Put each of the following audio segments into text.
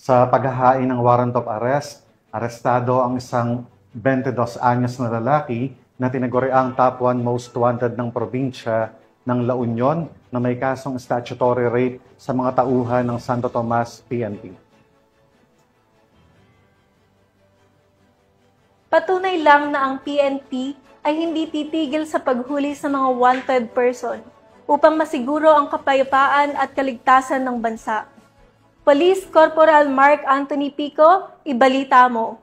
Sa paghahain ng warrant of arrest, arestado ang isang 22 anyos na lalaki na tinaguriang top 1 most wanted ng probinsya ng La Union na may kasong statutory rape sa mga tauhan ng Santo Tomas PNP. Patunay lang na ang PNP ay hindi titigil sa paghuli sa mga wanted person upang masiguro ang kapayapaan at kaligtasan ng bansa. Police Corporal Mark Anthony Pico, ibalita mo.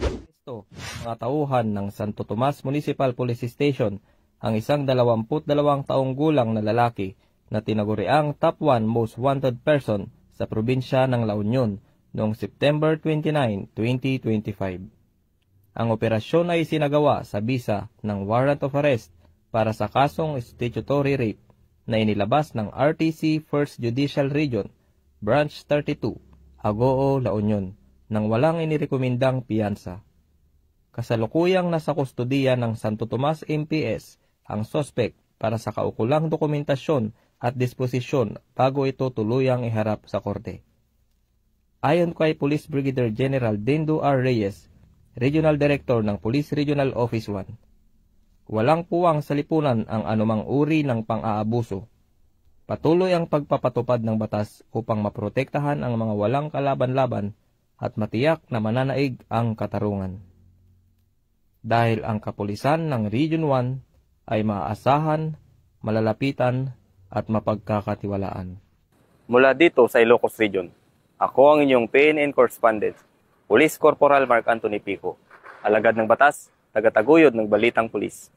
Ito, mga tauhan ng Santo Tomas Municipal Police Station ang isang 22 taong gulang na lalaki na tinaguriang top 1 most wanted person sa probinsya ng La Union noong September 29, 2025. Ang operasyon ay sinagawa sa bisa ng warrant of arrest para sa kasong statutory rape na inilabas ng RTC 1st Judicial Region, Branch 32, Agoo, La Union, nang walang inirekomendang piyansa. Kasalukuyang nasa kustudiya ng Santo Tomas MPS ang sospek para sa kaukulang dokumentasyon at disposisyon bago ito tuluyang iharap sa korte. Ayon kay Police Brigadier General Dendo R. Reyes, Regional Director ng Police Regional Office 1, walang puwang sa lipunan ang anumang uri ng pang-aabuso. Patuloy ang pagpapatupad ng batas upang maprotektahan ang mga walang kalaban-laban at matiyak na mananaig ang katarungan. Dahil ang kapulisan ng Region 1 ay maaasahan, malalapitan at mapagkakatiwalaan. Mula dito sa Ilocos Region, ako ang inyong PNN correspondent, Police Corporal Mark Anthony Pico, alagad ng batas, tagataguyod ng Balitang Pulis.